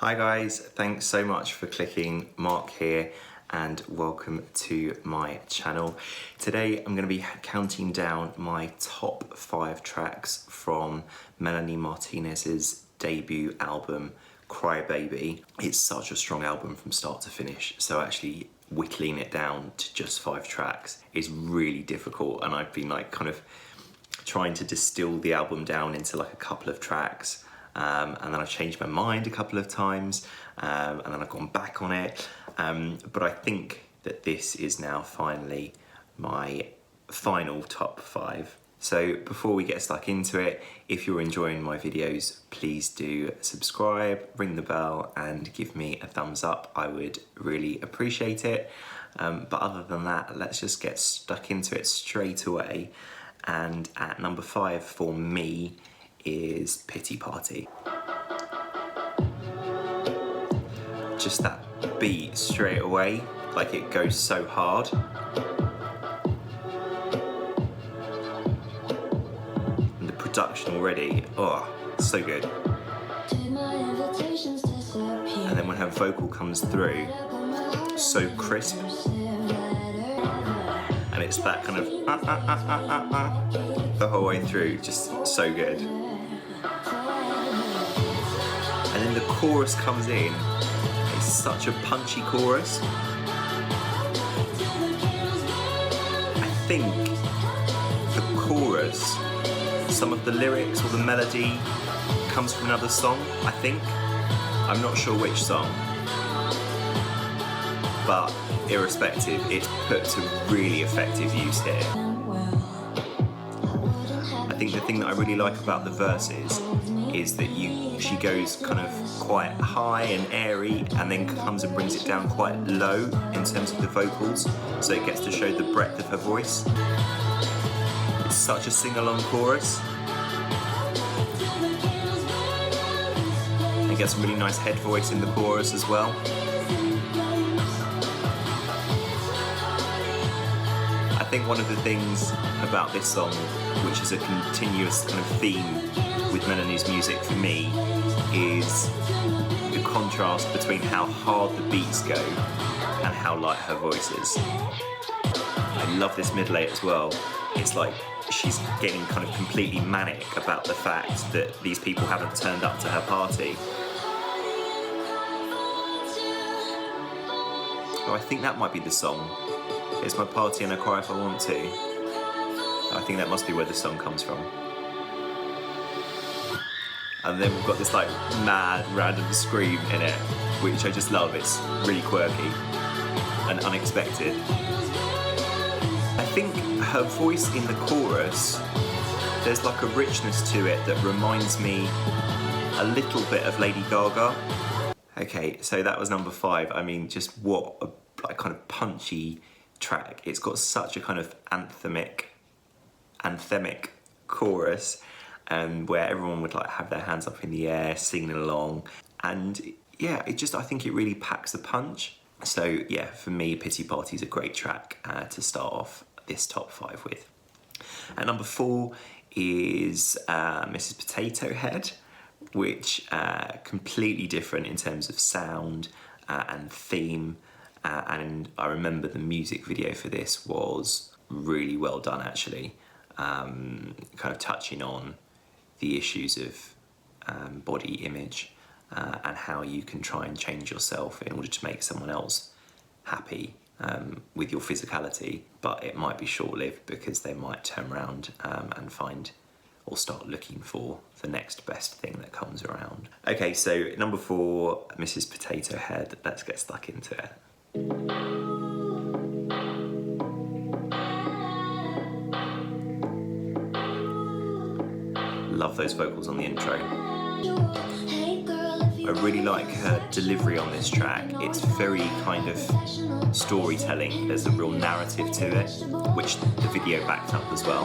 Hi guys, thanks so much for clicking. Mark here and welcome to my channel. Today I'm going to be counting down my top 5 tracks from Melanie Martinez's debut album, Cry Baby. It's such a strong album from start to finish, so actually whittling it down to just 5 tracks is really difficult, and I've been kind of trying to distill the album down into a couple of tracks. And then I've changed my mind a couple of times, and then I've gone back on it. But I think that this is now finally my final top 5. So before we get stuck into it, if you're enjoying my videos, please do subscribe, ring the bell, and give me a thumbs up. I would really appreciate it. But other than that, let's just get stuck into it straight away. And at number 5 for me is Pity Party. Just that beat straight away, it goes so hard. And the production already, oh, so good. And then when her vocal comes through, so crisp. And it's that kind of the whole way through, just so good. And then the chorus comes in. It's such a punchy chorus. I think the chorus, some of the lyrics or the melody comes from another song, I think. I'm not sure which song. But irrespective, it's put to really effective use here. I think the thing that I really like about the verses is that she goes kind of quite high and airy and then comes and brings it down quite low in terms of the vocals, so it gets to show the breadth of her voice. It's such a sing-along chorus. And gets some really nice head voice in the chorus as well. I think one of the things about this song, which is a continuous kind of theme with Melanie's music for me, is the contrast between how hard the beats go and how light her voice is. I love this middle 8 as well. It's like she's getting kind of completely manic about the fact that these people haven't turned up to her party. Oh, I think that might be the song. It's my party and I cry if I want to. I think that must be where the song comes from. And then we've got this mad random scream in it, which I just love. It's really quirky and unexpected. I think her voice in the chorus, there's a richness to it that reminds me a little bit of Lady Gaga. Okay, so that was number 5. I mean, just what a kind of punchy track. It's got such a kind of anthemic chorus, where everyone would have their hands up in the air singing along, and yeah, I think it really packs a punch. So yeah, for me, Pity Party is a great track to start off this top 5 with. At number 4 is Mrs. Potato Head, which completely different in terms of sound and theme. And I remember the music video for this was really well done, actually, kind of touching on the issues of body image and how you can try and change yourself in order to make someone else happy with your physicality, but it might be short-lived because they might turn around and find or start looking for the next best thing that comes around. Okay, so number 4, Mrs. Potato Head. Let's get stuck into it. Love those vocals on the intro. I really like her delivery on this track. It's very kind of storytelling. There's a real narrative to it, which the video backed up as well.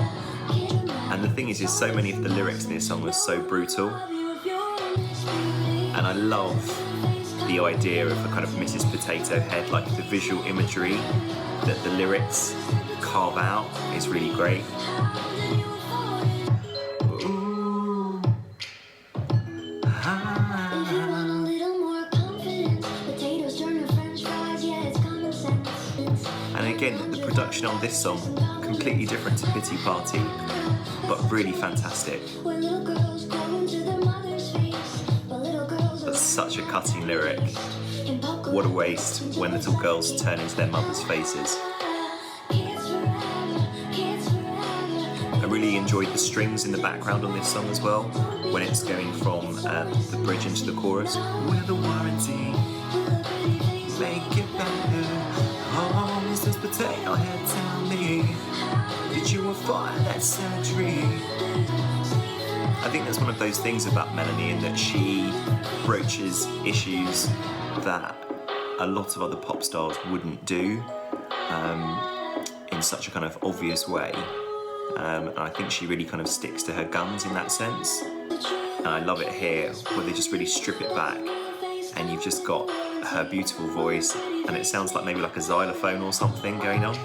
And the thing is so many of the lyrics in this song are so brutal. And I love the idea of a kind of Mrs. Potato Head, the visual imagery that the lyrics carve out is really great. Ooh. again, the production on this song, completely different to Pity Party, but really fantastic. That's such a cutting lyric. What a waste when little girls turn into their mothers' faces. I really enjoyed the strings in the background on this song as well, when it's going from the bridge into the chorus. With a warranty, make it better. Oh, Mrs. Potato Head, tell me, did you afford that surgery? I think that's one of those things about Melanie, in that she broaches issues that a lot of other pop stars wouldn't do in such a kind of obvious way. And I think she really kind of sticks to her guns in that sense. And I love it here, where they just really strip it back and you've just got her beautiful voice, and it sounds like maybe like a xylophone or something going on.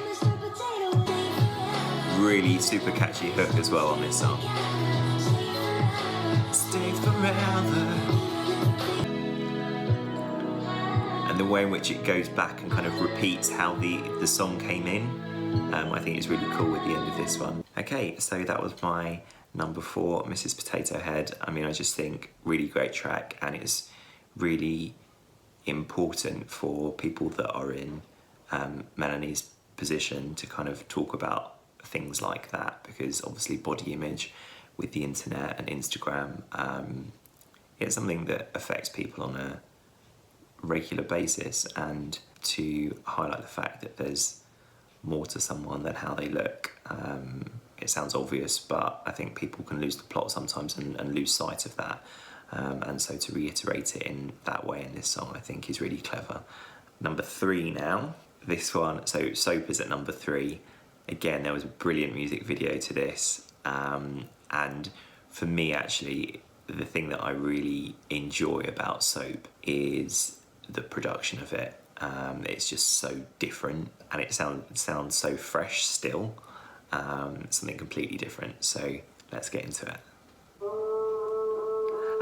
Really super catchy hook as well on this song. Stay forever. And the way in which it goes back and kind of repeats how the song came in, I think it's really cool at the end of this one. Okay, so that was my number 4, Mrs. Potato Head. I mean, I just think really great track, and it's really important for people that are in Melanie's position to kind of talk about things like that, because obviously body image with the internet and Instagram, it's something that affects people on a regular basis, and to highlight the fact that there's more to someone than how they look. It sounds obvious, but I think people can lose the plot sometimes and lose sight of that. And so to reiterate it in that way in this song, I think is really clever. Number 3 now. This one, so Soap is at number 3. Again, there was a brilliant music video to this. And for me, actually, the thing that I really enjoy about Soap is the production of it. It's just so different, and it sounds so fresh still. Something completely different. So let's get into it.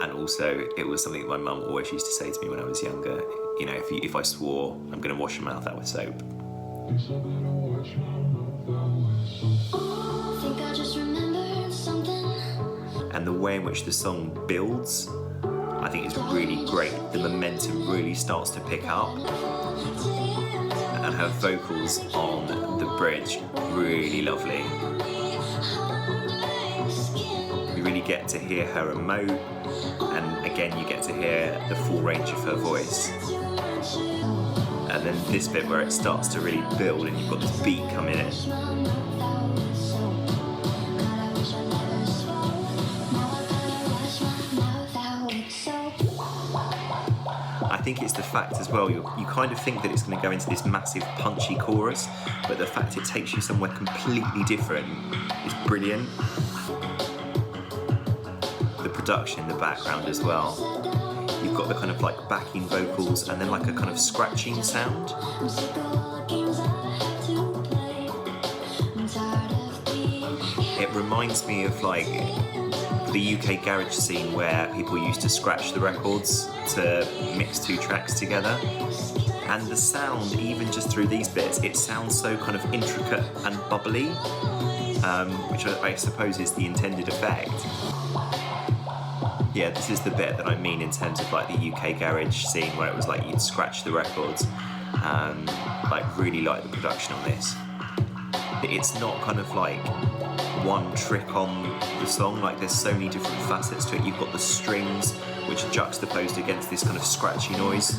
And also, it was something my mum always used to say to me when I was younger. You know, if I swore, I'm going to wash my mouth out with soap. And the way in which the song builds, I think is really great. The momentum really starts to pick up. And her vocals on the bridge, really lovely. You really get to hear her emote, and again you get to hear the full range of her voice. And then this bit where it starts to really build and you've got this beat coming in. I think it's the fact as well, you kind of think that it's going to go into this massive punchy chorus, but the fact it takes you somewhere completely different is brilliant. The production in the background as well. You've got the kind of like backing vocals and then like a kind of scratching sound. It reminds me of like the UK garage scene where people used to scratch the records to mix 2 tracks together. And the sound, even just through these bits, it sounds so kind of intricate and bubbly, which I suppose is the intended effect. Yeah, this is the bit that I mean in terms of like the UK garage scene where it was like you'd scratch the records. Like really like the production on this. It's not kind of like one trick on the song, like there's so many different facets to it. You've got the strings which are juxtaposed against this kind of scratchy noise,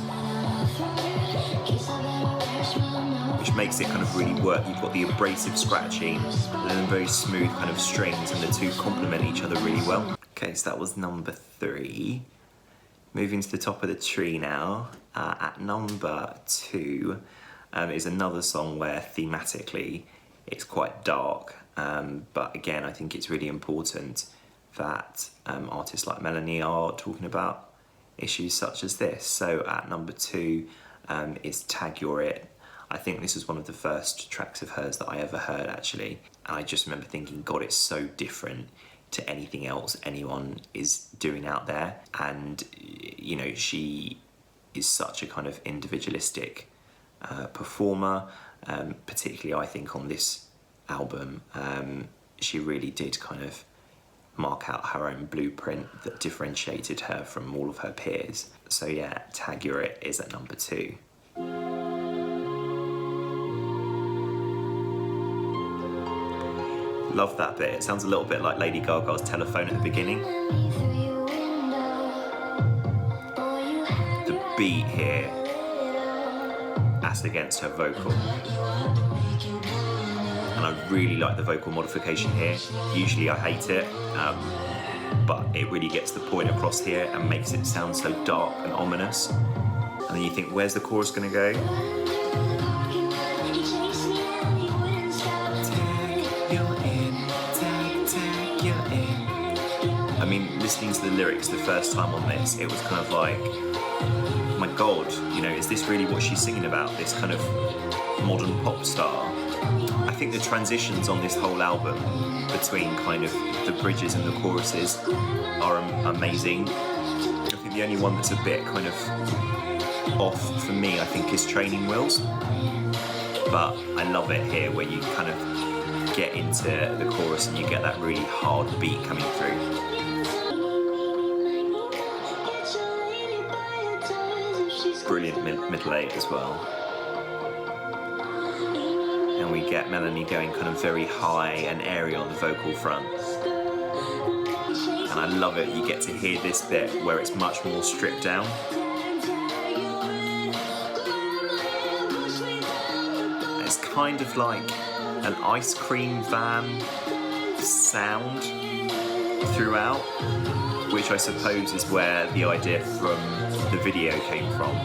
which makes it kind of really work. You've got the abrasive scratching and then very smooth kind of strings, and the two complement each other really well. Okay, so that was number 3. Moving to the top of the tree now. At number 2 is another song where thematically it's quite dark, but again I think it's really important that artists like Melanie are talking about issues such as this. So at number 2 is Tag You're It. I think this was one of the first tracks of hers that I ever heard actually, and I just remember thinking, God, it's so different to anything else anyone is doing out there. And you know, she is such a kind of individualistic performer, particularly I think on this album, she really did kind of mark out her own blueprint that differentiated her from all of her peers. So yeah, Tag You're It is at number 2. Love that bit. It sounds a little bit like Lady Gaga's Telephone at the beginning. The beat here acts against her vocal. And I really like the vocal modification here. Usually I hate it, but it really gets the point across here and makes it sound so dark and ominous. And then you think, where's the chorus gonna go? I mean, listening to the lyrics the first time on this, it was kind of like, my God, you know, is this really what she's singing about? This kind of modern pop star? I think the transitions on this whole album between kind of the bridges and the choruses are amazing. I think the only one that's a bit kind of off for me, I think, is Training Wheels. But I love it here where you kind of get into the chorus and you get that really hard beat coming through. Brilliant middle 8 as well. And we get Melanie going kind of very high and airy on the vocal front. And I love it, you get to hear this bit where it's much more stripped down. It's kind of like an ice cream van sound throughout, which I suppose is where the idea from the video came from.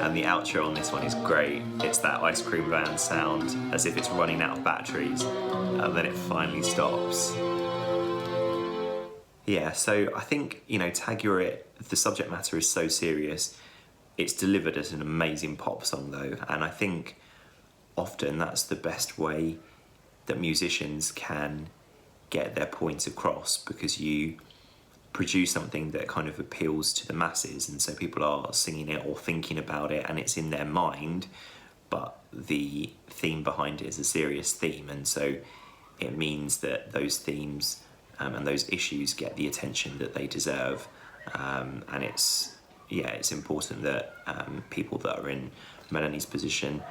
And the outro on this one is great. It's that ice cream van sound as if it's running out of batteries, and then it finally stops. Yeah, so I think, you know, Tag You're It, the subject matter is so serious. It's delivered as an amazing pop song though, and I think often that's the best way that musicians can get their point across, because you produce something that kind of appeals to the masses, and so people are singing it or thinking about it and it's in their mind, but the theme behind it is a serious theme, and so it means that those themes and those issues get the attention that they deserve, and it's important that people that are in Melanie's position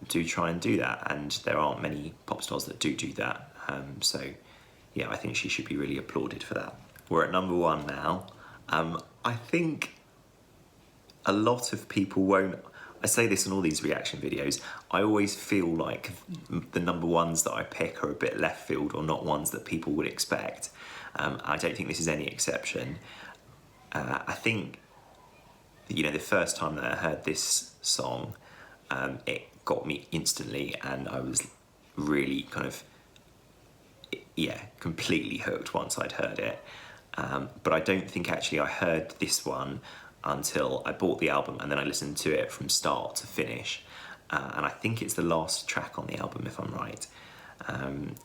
do try and do that, and there aren't many pop stars that do that, so yeah, I think she should be really applauded for that. We're at number 1 now. I think a lot of people won't, I say this in all these reaction videos, I always feel like the number 1s that I pick are a bit left field or not ones that people would expect. I don't think this is any exception. I think, you know, the first time that I heard this song, it got me instantly, and I was really kind of, completely hooked once I'd heard it. But I don't think actually I heard this one until I bought the album and then I listened to it from start to finish. And I think it's the last track on the album, if I'm right. And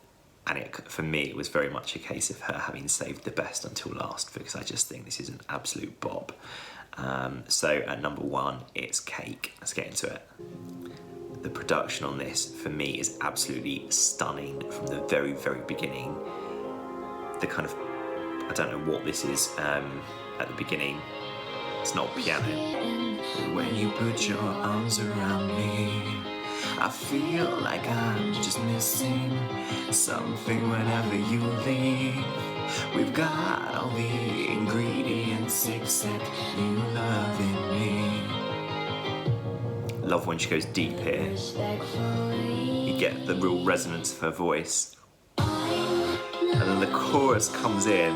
for me, it was very much a case of her having saved the best until last, because I just think this is an absolute bop. So at number 1, it's Cake. Let's get into it. The production on this, for me, is absolutely stunning from the very, very beginning. The kind of, I don't know what this is at the beginning. It's not piano. When you put your arms around me, I feel like I'm just missing something whenever you leave. We've got all the ingredients except you loving me. Love when she goes deep here. You get the real resonance of her voice. And then the chorus comes in.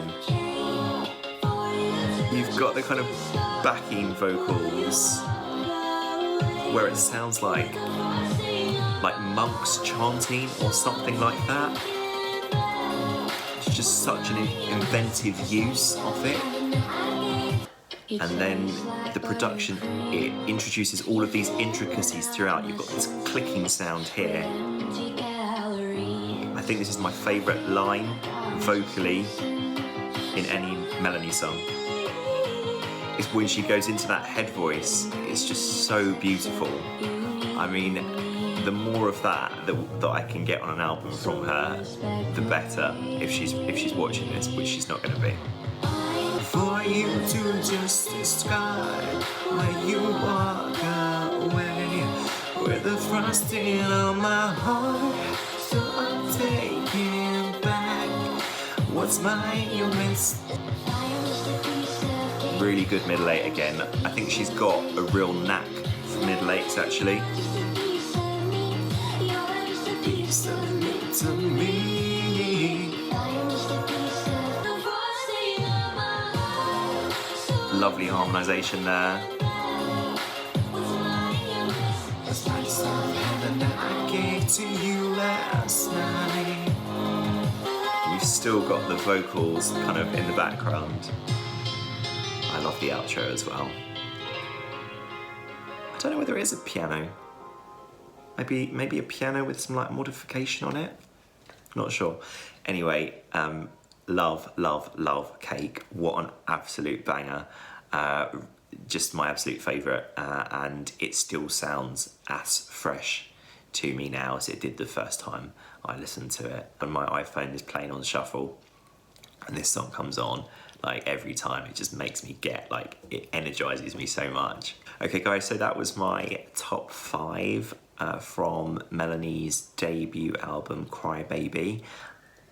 You've got the kind of backing vocals where it sounds like monks chanting or something like that. It's just such an inventive use of it. And then the production, it introduces all of these intricacies throughout. You've got this clicking sound here. I think this is my favourite line vocally in any Melanie song. it's when she goes into that head voice, it's just so beautiful. I mean, the more of that I can get on an album from her, the better. If she's watching this, which she's not going to be. For you to just describe where you walk away with the frosting on my heart, so I'm taking back what's mine you missed. Really good middle eight again. I think she's got a real knack for middle eights actually. To me. Lovely harmonisation there. I gave to you last night. You've still got the vocals kind of in the background. I love the outro as well. I don't know whether it is a piano. Maybe a piano with some like modification on it. Not sure. Anyway, love, love, love Cake. What an absolute banger. Just my absolute favourite, and it still sounds as fresh to me now as it did the first time I listened to it. And my iPhone is playing on shuffle, and this song comes on, like every time it just makes me get, like, it energises me so much. Okay guys, so that was my top 5 from Melanie's debut album, Cry Baby.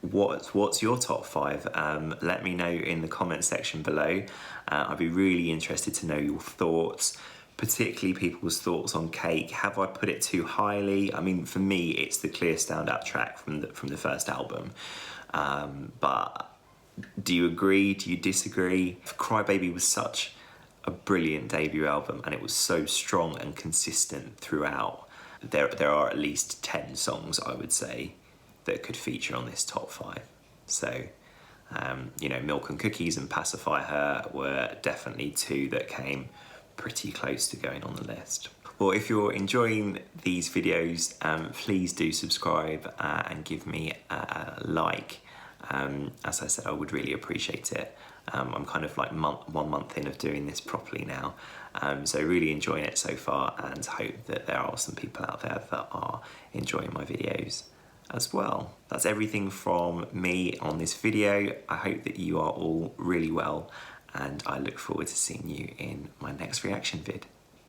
What's your top 5? Let me know in the comment section below. I'd be really interested to know your thoughts, particularly people's thoughts on Cake. Have I put it too highly? I mean, for me, it's the clear standout track from the first album. But do you agree? Do you disagree? Cry Baby was such a brilliant debut album, and it was so strong and consistent throughout. There are at least 10 songs, I would say, that could feature on this top 5. So, you know, Milk and Cookies and Pacify Her were definitely 2 that came pretty close to going on the list. Well, if you're enjoying these videos, please do subscribe and give me a like. As I said, I would really appreciate it. I'm kind of like 1 month in of doing this properly now. So really enjoying it so far, and hope that there are some people out there that are enjoying my videos as well. That's everything from me on this video. I hope that you are all really well, and I look forward to seeing you in my next reaction vid.